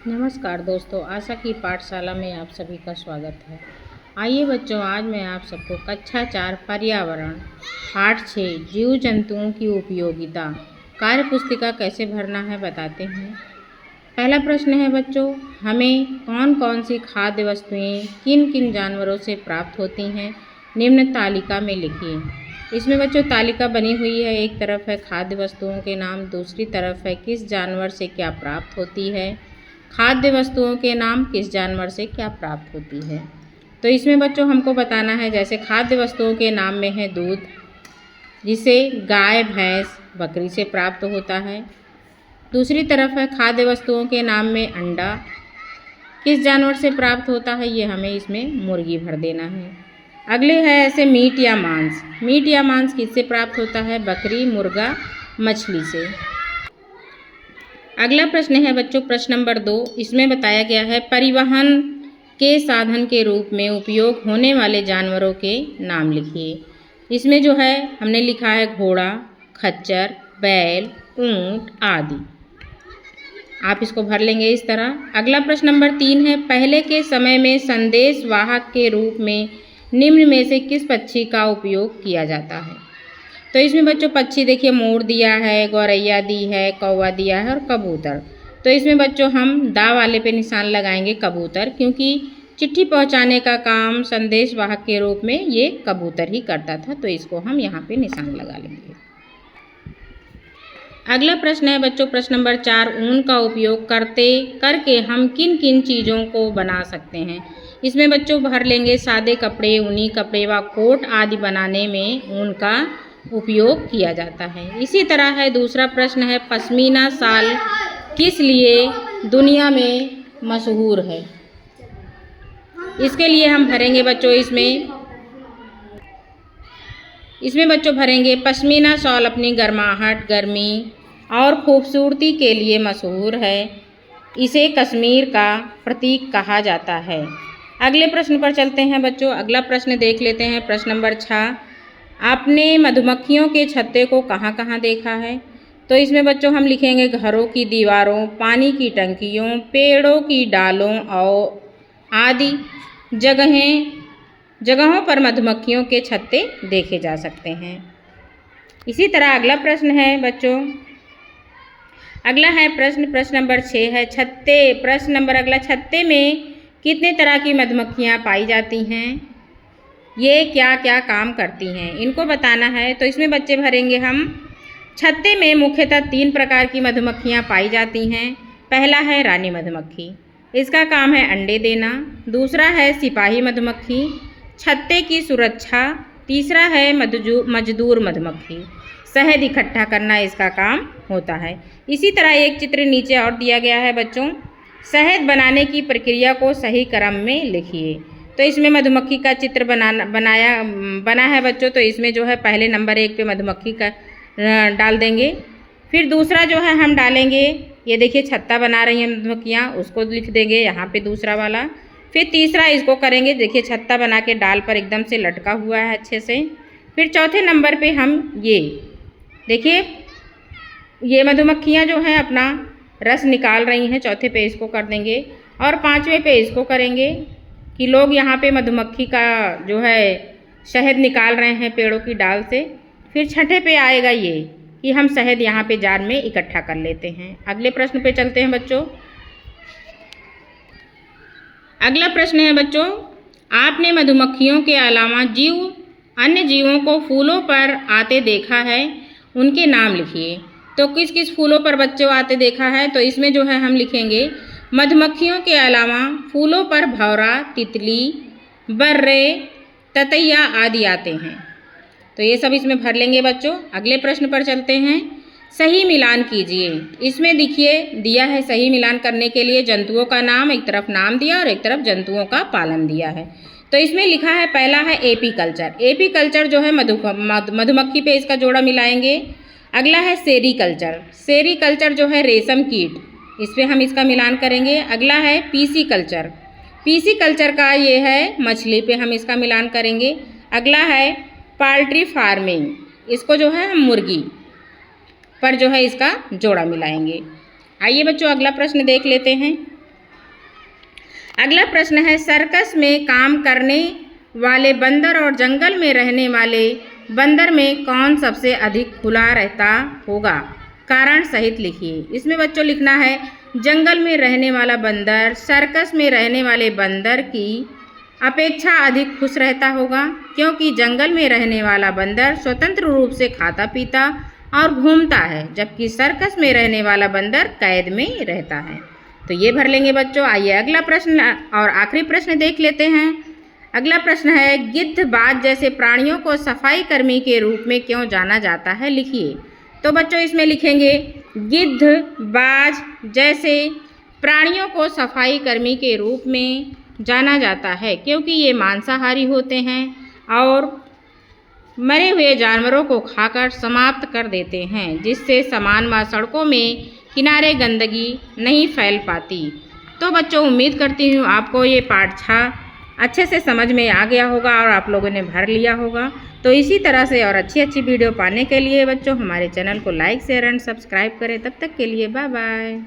नमस्कार दोस्तों, आशा की पाठशाला में आप सभी का स्वागत है। आइए बच्चों, आज मैं आप सबको कक्षा 4 पर्यावरण पाठ 6 जीव जंतुओं की उपयोगिता कार्य पुस्तिका कैसे भरना है बताते हैं। पहला प्रश्न है बच्चों, हमें कौन कौन सी खाद्य वस्तुएं किन किन जानवरों से प्राप्त होती हैं, निम्न तालिका में लिखिए। इसमें बच्चों तालिका बनी हुई है, एक तरफ है खाद्य वस्तुओं के नाम, दूसरी तरफ है किस जानवर से क्या प्राप्त होती है, खाद्य वस्तुओं के नाम किस जानवर से क्या प्राप्त होती है। तो इसमें बच्चों हमको बताना है, जैसे खाद्य वस्तुओं के नाम में है दूध, जिसे गाय भैंस बकरी से प्राप्त होता है। दूसरी तरफ है खाद्य वस्तुओं के नाम में अंडा, किस जानवर से प्राप्त होता है, ये हमें इसमें मुर्गी भर देना है। अगले है ऐसे मीट या मांस, मीट या मांस किससे प्राप्त होता है, बकरी, मुर्गा, मछली से। अगला प्रश्न है बच्चों प्रश्न नंबर 2, इसमें बताया गया है परिवहन के साधन के रूप में उपयोग होने वाले जानवरों के नाम लिखिए। इसमें जो है हमने लिखा है घोड़ा, खच्चर, बैल, ऊंट आदि। आप इसको भर लेंगे इस तरह। अगला प्रश्न नंबर 3 है, पहले के समय में संदेश वाहक के रूप में निम्न में से किस पक्षी का उपयोग किया जाता है। तो इसमें बच्चों पक्षी देखिए, मोर दिया है, गौरैया दी है, कौवा दिया है और कबूतर। तो इसमें बच्चों हम दा वाले पे निशान लगाएंगे कबूतर, क्योंकि चिट्ठी पहुंचाने का काम संदेश वाहक के रूप में ये कबूतर ही करता था, तो इसको हम यहाँ पे निशान लगा लेंगे। अगला प्रश्न है बच्चों प्रश्न नंबर 4, ऊन का उपयोग करके हम किन किन चीज़ों को बना सकते हैं। इसमें बच्चों भर लेंगे सादे कपड़े, ऊनी कपड़े व कोट आदि बनाने में ऊन का उपयोग किया जाता है। इसी तरह है दूसरा प्रश्न है, पश्मीना शाल किस लिए दुनिया में मशहूर है। इसके लिए हम भरेंगे बच्चों इसमें बच्चों भरेंगे पश्मीना शॉल अपनी गर्माहट, गर्मी और खूबसूरती के लिए मशहूर है। इसे कश्मीर का प्रतीक कहा जाता है। अगले प्रश्न पर चलते हैं बच्चों। अगला प्रश्न देख लेते हैं प्रश्न नंबर 6, आपने मधुमक्खियों के छत्ते को कहाँ कहाँ देखा है। तो इसमें बच्चों हम लिखेंगे घरों की दीवारों, पानी की टंकियों, पेड़ों की डालों और आदि जगहों पर मधुमक्खियों के छत्ते देखे जा सकते हैं। इसी तरह अगला प्रश्न है बच्चों, अगला है प्रश्न नंबर 6 है छत्ते। प्रश्न नंबर अगला, छत्ते में कितने तरह की मधुमक्खियाँ पाई जाती हैं, ये क्या क्या काम करती हैं, इनको बताना है। तो इसमें बच्चे भरेंगे हम, छत्ते में मुख्यतः 3 प्रकार की मधुमक्खियाँ पाई जाती हैं। पहला है रानी मधुमक्खी, इसका काम है अंडे देना। दूसरा है सिपाही मधुमक्खी, छत्ते की सुरक्षा। तीसरा है मजदूर मधुमक्खी, शहद इकट्ठा करना इसका काम होता है। इसी तरह एक चित्र नीचे और दिया गया है बच्चों, शहद बनाने की प्रक्रिया को सही क्रम में लिखिए। तो इसमें मधुमक्खी का चित्र बना है बच्चों। तो इसमें जो है पहले नंबर 1 पे मधुमक्खी का डाल देंगे, फिर दूसरा जो है हम डालेंगे, ये देखिए छत्ता बना रही हैं मधुमक्खियाँ, उसको लिख देंगे यहाँ पे दूसरा वाला। फिर तीसरा इसको करेंगे, देखिए छत्ता बना के डाल पर एकदम से लटका हुआ है अच्छे से। फिर चौथे नंबर पे हम ये देखिए, ये मधुमक्खियाँ जो हैं अपना रस निकाल रही हैं, चौथे पे इसको कर देंगे। और 5वें पे इसको करेंगे कि लोग यहाँ पे मधुमक्खी का जो है शहद निकाल रहे हैं पेड़ों की डाल से। फिर छठे पे आएगा ये कि हम शहद यहाँ पे जार में इकट्ठा कर लेते हैं। अगले प्रश्न पे चलते हैं बच्चों। अगला प्रश्न है बच्चों, आपने मधुमक्खियों के अलावा अन्य जीवों को फूलों पर आते देखा है, उनके नाम लिखिए। तो किस किस फूलों पर बच्चों आते देखा है। तो इसमें जो है हम लिखेंगे मधुमक्खियों के अलावा फूलों पर भौरा, तितली, बर्रे, ततैया आदि आते हैं। तो ये सब इसमें भर लेंगे बच्चों। अगले प्रश्न पर चलते हैं, सही मिलान कीजिए। इसमें देखिए दिया है सही मिलान करने के लिए जंतुओं का नाम, एक तरफ नाम दिया और एक तरफ जंतुओं का पालन दिया है। तो इसमें लिखा है पहला है एपीकल्चर। एपीकल्चर जो है मधुमक्खी पे इसका जोड़ा मिलाएंगे। अगला है सेरीकल्चर, सेरीकल्चर जो है रेशम कीट, इस पर हम इसका मिलान करेंगे। अगला है पीसी कल्चर, पीसी कल्चर का ये है मछली पे हम इसका मिलान करेंगे। अगला है पोल्ट्री फार्मिंग, इसको जो है हम मुर्गी पर जो है इसका जोड़ा मिलाएंगे। आइए बच्चों अगला प्रश्न देख लेते हैं। अगला प्रश्न है सर्कस में काम करने वाले बंदर और जंगल में रहने वाले बंदर में कौन सबसे अधिक खुला रहता होगा? कारण सहित लिखिए। इसमें बच्चों लिखना है जंगल में रहने वाला बंदर सर्कस में रहने वाले बंदर की अपेक्षा अधिक खुश रहता होगा, क्योंकि जंगल में रहने वाला बंदर स्वतंत्र रूप से खाता पीता और घूमता है, जबकि सर्कस में रहने वाला बंदर कैद में रहता है। तो ये भर लेंगे बच्चों। आइए अगला प्रश्न और आखिरी प्रश्न देख लेते हैं। अगला प्रश्न है गिद्ध बाज जैसे प्राणियों को सफाई कर्मी के रूप में क्यों जाना जाता है? लिखिए। तो बच्चों इसमें लिखेंगे गिद्ध बाज जैसे प्राणियों को सफाई कर्मी के रूप में जाना जाता है क्योंकि ये मांसाहारी होते हैं और मरे हुए जानवरों को खाकर समाप्त कर देते हैं, जिससे समान व सड़कों में किनारे गंदगी नहीं फैल पाती। तो बच्चों उम्मीद करती हूँ आपको ये पाठ 6 अच्छे से समझ में आ गया होगा और आप लोगों ने भर लिया होगा। तो इसी तरह से और अच्छी वीडियो पाने के लिए बच्चों हमारे चैनल को लाइक शेयर एंड सब्सक्राइब करें। तब तक के लिए बाय बाय।